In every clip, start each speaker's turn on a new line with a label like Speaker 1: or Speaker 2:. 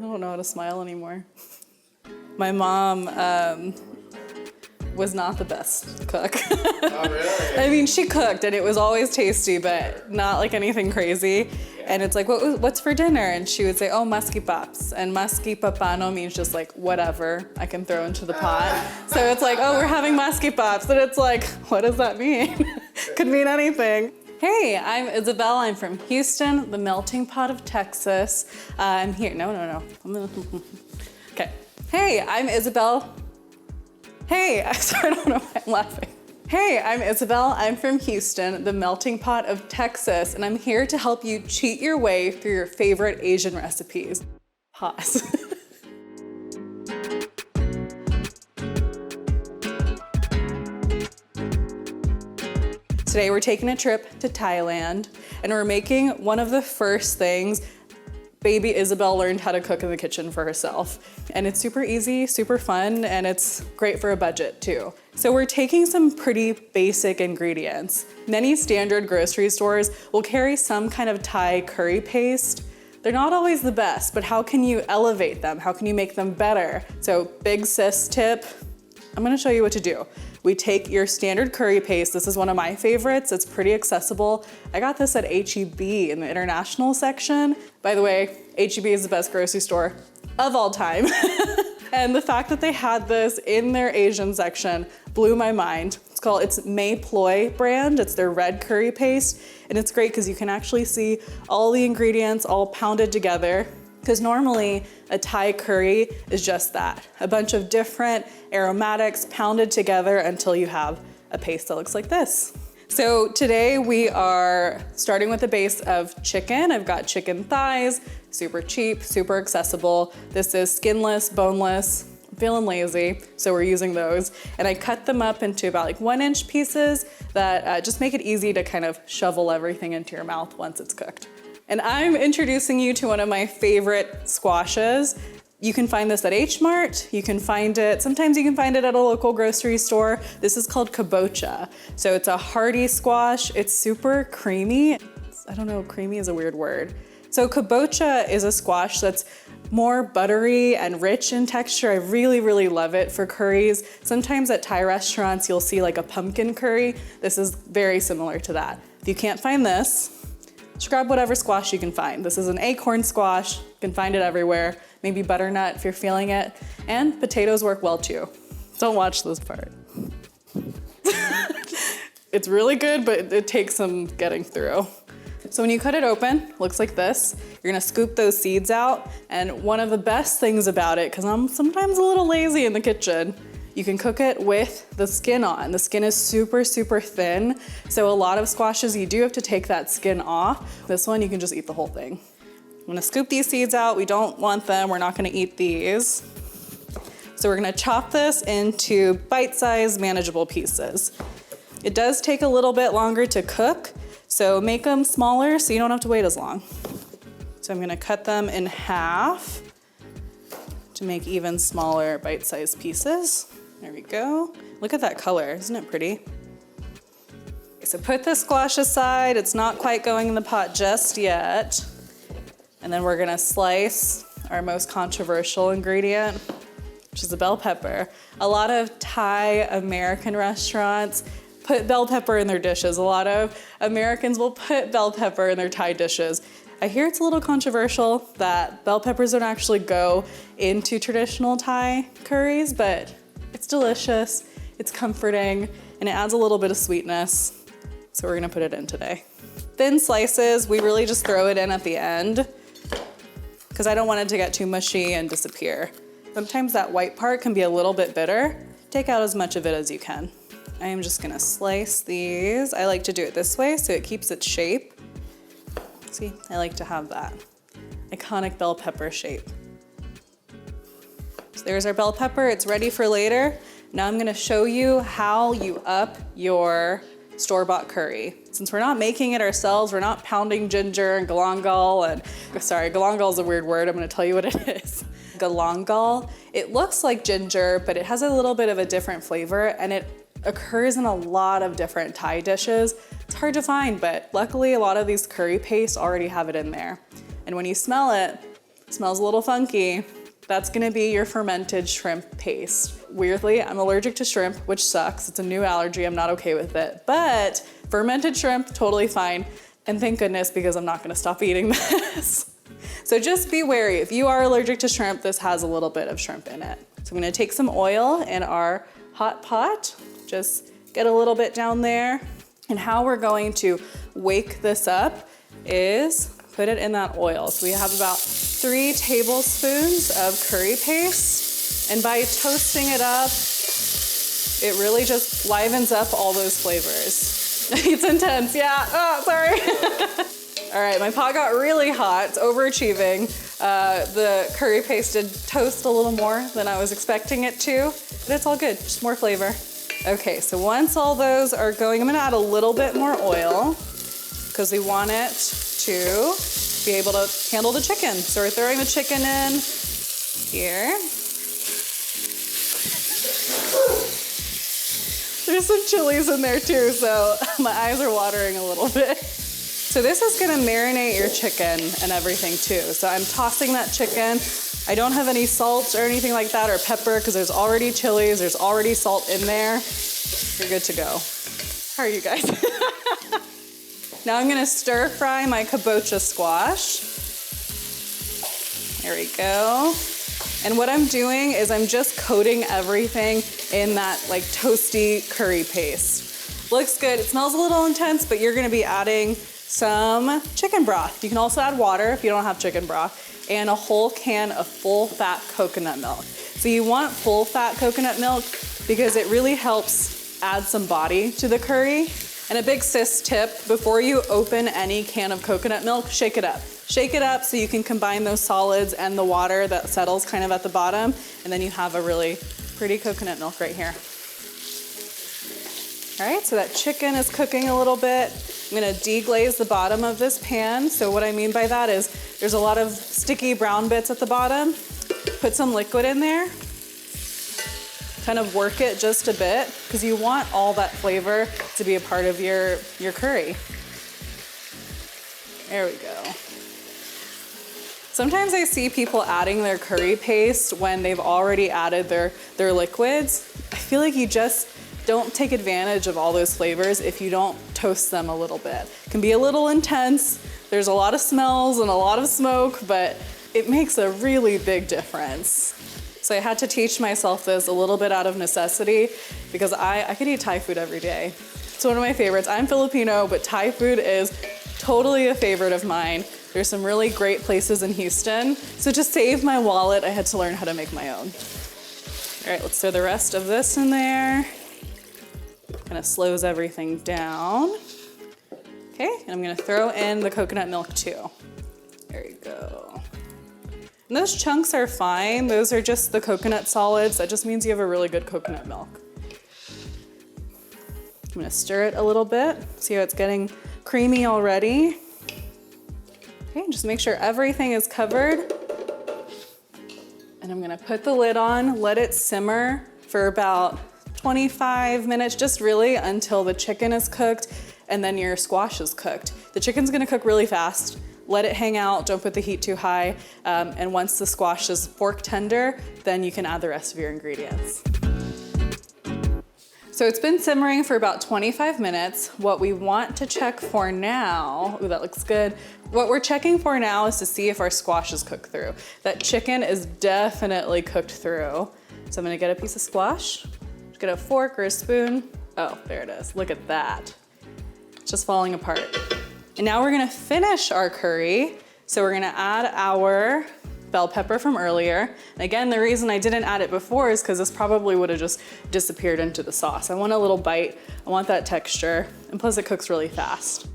Speaker 1: I don't know how to smile anymore. My mom was not the best cook.
Speaker 2: Oh, really?
Speaker 1: I mean, she cooked and it was always tasty, but not like anything crazy. And it's like, what's for dinner? And she would say, oh, maski paps. And maski papano means just like whatever I can throw into the pot. So it's like, oh, we're having maski paps. And it's like, what does that mean? Could mean anything. Hey, I'm Isabel. I'm from Houston, the melting pot of Texas. I'm here. No. Okay. Hey, I'm Isabel. Hey, sorry, I don't know why I'm laughing. Hey, I'm Isabel. I'm from Houston, the melting pot of Texas, and I'm here to help you cheat your way through your favorite Asian recipes. Pause. Today we're taking a trip to Thailand, and we're making one of the first things baby Isabel learned how to cook in the kitchen for herself. And it's super easy, super fun, and it's great for a budget too. So we're taking some pretty basic ingredients. Many standard grocery stores will carry some kind of Thai curry paste. They're not always the best, but how can you elevate them? How can you make them better? So big sis tip, I'm gonna show you what to do. We take your standard curry paste. This is one of my favorites. It's pretty accessible. I got this at H-E-B in the international section. By the way, H-E-B is the best grocery store of all time. And the fact that they had this in their Asian section blew my mind. It's May Ploy brand. It's their red curry paste. And it's great because you can actually see all the ingredients all pounded together. Because normally a Thai curry is just that, a bunch of different aromatics pounded together until you have a paste that looks like this. So today we are starting with a base of chicken. I've got chicken thighs, super cheap, super accessible. This is skinless, boneless. I'm feeling lazy, so we're using those. And I cut them up into about like 1-inch pieces that just make it easy to kind of shovel everything into your mouth once it's cooked. And I'm introducing you to one of my favorite squashes. You can find this at H-Mart. You can find it, sometimes you can find it at a local grocery store. This is called kabocha. So it's a hearty squash. It's super creamy. I don't know, creamy is a weird word. So kabocha is a squash that's more buttery and rich in texture. I really, really love it for curries. Sometimes at Thai restaurants, you'll see like a pumpkin curry. This is very similar to that. If you can't find this, just grab whatever squash you can find. This is an acorn squash. You can find it everywhere. Maybe butternut if you're feeling it. And potatoes work well too. Don't watch this part. It's really good, but it takes some getting through. So when you cut it open, looks like this. You're gonna scoop those seeds out. And one of the best things about it, because I'm sometimes a little lazy in the kitchen, you can cook it with the skin on. The skin is super, super thin. So a lot of squashes, you do have to take that skin off. This one, you can just eat the whole thing. I'm gonna scoop these seeds out. We don't want them. We're not gonna eat these. So we're gonna chop this into bite-sized, manageable pieces. It does take a little bit longer to cook, so make them smaller so you don't have to wait as long. So I'm gonna cut them in half to make even smaller bite-sized pieces. There we go. Look at that color, isn't it pretty? Okay, so put the squash aside. It's not quite going in the pot just yet. And then we're gonna slice our most controversial ingredient, which is the bell pepper. A lot of Thai American restaurants put bell pepper in their dishes. A lot of Americans will put bell pepper in their Thai dishes. I hear it's a little controversial that bell peppers don't actually go into traditional Thai curries, but it's delicious, it's comforting, and it adds a little bit of sweetness. So we're gonna put it in today. Thin slices, we really just throw it in at the end because I don't want it to get too mushy and disappear. Sometimes that white part can be a little bit bitter. Take out as much of it as you can. I am just gonna slice these. I like to do it this way so it keeps its shape. See, I like to have that iconic bell pepper shape. So there's our bell pepper, it's ready for later. Now I'm gonna show you how you up your store-bought curry. Since we're not making it ourselves, we're not pounding ginger and galangal and, sorry, galangal is a weird word, I'm gonna tell you what it is. Galangal, it looks like ginger, but it has a little bit of a different flavor and it occurs in a lot of different Thai dishes. It's hard to find, but luckily a lot of these curry pastes already have it in there. And when you smell it, Smells a little funky. That's gonna be your fermented shrimp paste. Weirdly, I'm allergic to shrimp, which sucks. It's a new allergy, I'm not okay with it. But fermented shrimp, totally fine. And thank goodness, because I'm not gonna stop eating this. So just be wary. If you are allergic to shrimp, this has a little bit of shrimp in it. So I'm gonna take some oil in our hot pot, just get a little bit down there. And how we're going to wake this up is put it in that oil. So we have about 3 tablespoons of curry paste. And by toasting it up, it really just livens up all those flavors. It's intense, yeah, oh, sorry. All right, my pot got really hot, it's overachieving. The curry paste did toast a little more than I was expecting it to, but it's all good, just more flavor. Okay, so once all those are going, I'm gonna add a little bit more oil because we want it to be able to handle the chicken. So we're throwing the chicken in here. There's some chilies in there too, so my eyes are watering a little bit. So this is gonna marinate your chicken and everything too. So I'm tossing that chicken. I don't have any salt or anything like that or pepper because there's already chilies, there's already salt in there. You're good to go. How are you guys? Now I'm gonna stir fry my kabocha squash. There we go. And what I'm doing is I'm just coating everything in that like toasty curry paste. Looks good, it smells a little intense, but you're gonna be adding some chicken broth. You can also add water if you don't have chicken broth, and a whole can of full fat coconut milk. So you want full fat coconut milk because it really helps add some body to the curry. And a big sis tip, before you open any can of coconut milk, shake it up. Shake it up so you can combine those solids and the water that settles kind of at the bottom, and then you have a really pretty coconut milk right here. All right, so that chicken is cooking a little bit. I'm gonna deglaze the bottom of this pan. So what I mean by that is there's a lot of sticky brown bits at the bottom. Put some liquid in there. Kind of work it just a bit because you want all that flavor to be a part of your curry. There we go. Sometimes I see people adding their curry paste when they've already added their liquids. I feel like you just don't take advantage of all those flavors if you don't toast them a little bit. It can be a little intense. There's a lot of smells and a lot of smoke, but it makes a really big difference. So I had to teach myself this a little bit out of necessity because I could eat Thai food every day. It's one of my favorites. I'm Filipino, but Thai food is totally a favorite of mine. There's some really great places in Houston. So to save my wallet, I had to learn how to make my own. All right, let's throw the rest of this in there. Kind of slows everything down. Okay, and I'm gonna throw in the coconut milk too. There you go. And those chunks are fine. Those are just the coconut solids. That just means you have a really good coconut milk. I'm gonna stir it a little bit. See how it's getting creamy already. Okay, just make sure everything is covered. And I'm gonna put the lid on, let it simmer for about 25 minutes, just really until the chicken is cooked and then your squash is cooked. The chicken's gonna cook really fast. Let it hang out, don't put the heat too high. And once the squash is fork tender, then you can add the rest of your ingredients. So it's been simmering for about 25 minutes. What we want to check for now, ooh, that looks good. What we're checking for now is to see if our squash is cooked through. That chicken is definitely cooked through. So I'm gonna get a piece of squash, get a fork or a spoon. Oh, there it is, look at that. It's just falling apart. And now we're gonna finish our curry. So we're gonna add our bell pepper from earlier. And again, the reason I didn't add it before is because this probably would have just disappeared into the sauce. I want a little bite, I want that texture, and plus it cooks really fast.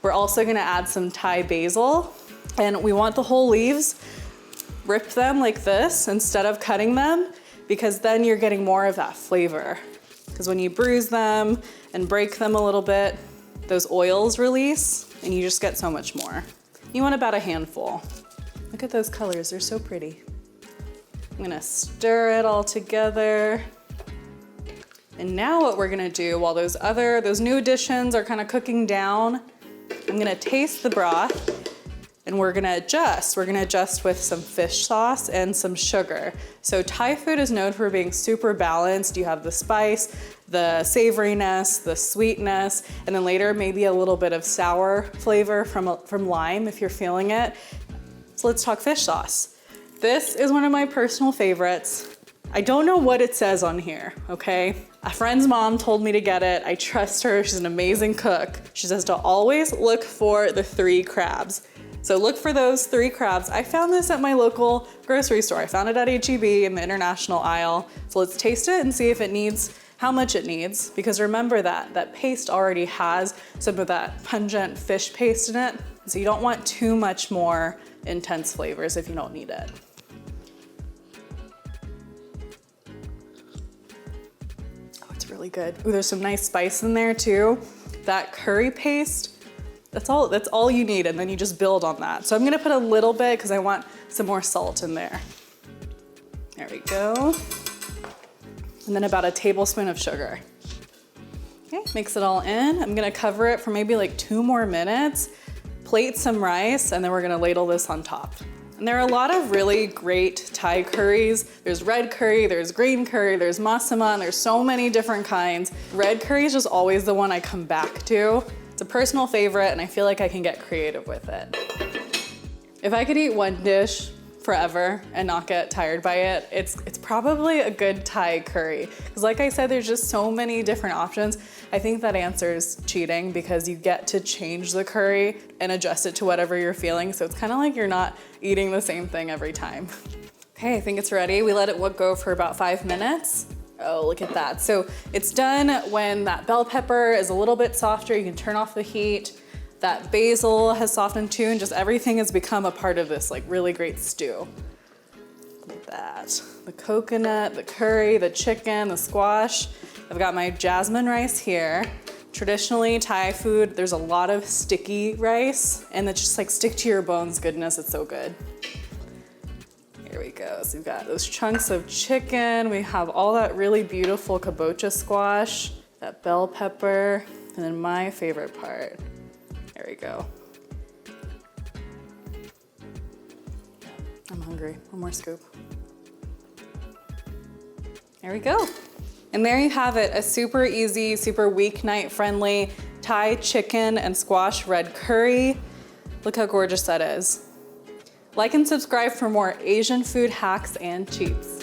Speaker 1: We're also gonna add some Thai basil, and we want the whole leaves. Rip them like this instead of cutting them, because then you're getting more of that flavor. Because when you bruise them and break them a little bit, those oils release and you just get so much more. You want about a handful. Look at those colors, they're so pretty. I'm gonna stir it all together. And now what we're gonna do while those new additions are kind of cooking down, I'm gonna taste the broth. And we're gonna adjust. We're gonna adjust with some fish sauce and some sugar. So Thai food is known for being super balanced. You have the spice, the savoriness, the sweetness, and then later maybe a little bit of sour flavor from lime if you're feeling it. So let's talk fish sauce. This is one of my personal favorites. I don't know what it says on here, okay? A friend's mom told me to get it. I trust her, she's an amazing cook. She says to always look for the 3 crabs. So look for those 3 crabs. I found this at my local grocery store. I found it at H-E-B in the international aisle. So let's taste it and see if it needs, how much it needs. Because remember that paste already has some of that pungent fish paste in it. So you don't want too much more intense flavors if you don't need it. Oh, it's really good. Ooh, there's some nice spice in there too. That curry paste, that's all you need, and then you just build on that. So I'm gonna put a little bit because I want some more salt in there. There we go. And then about a tablespoon of sugar. Okay, mix it all in. I'm gonna cover it for maybe like 2 more minutes, plate some rice, and then we're gonna ladle this on top. And there are a lot of really great Thai curries. There's red curry, there's green curry, there's massaman, there's so many different kinds. Red curry is just always the one I come back to. It's a personal favorite and I feel like I can get creative with it. If I could eat one dish forever and not get tired by it, it's probably a good Thai curry. Because like I said, there's just so many different options. I think that answers cheating because you get to change the curry and adjust it to whatever you're feeling. So it's kind of like you're not eating the same thing every time. Okay, I think it's ready. We let it go for about 5 minutes. Oh, look at that. So it's done when that bell pepper is a little bit softer. You can turn off the heat. That basil has softened too, and just everything has become a part of this like really great stew. Look at that. The coconut, the curry, the chicken, the squash. I've got my jasmine rice here. Traditionally, Thai food, there's a lot of sticky rice, and it's just like stick to your bones goodness. It's so good. Here we go. So we've got those chunks of chicken. We have all that really beautiful kabocha squash, that bell pepper, and then my favorite part. There we go. I'm hungry. One more scoop. There we go. And there you have it, a super easy, super weeknight friendly Thai chicken and squash red curry. Look how gorgeous that is. Like and subscribe for more Asian food hacks and cheats.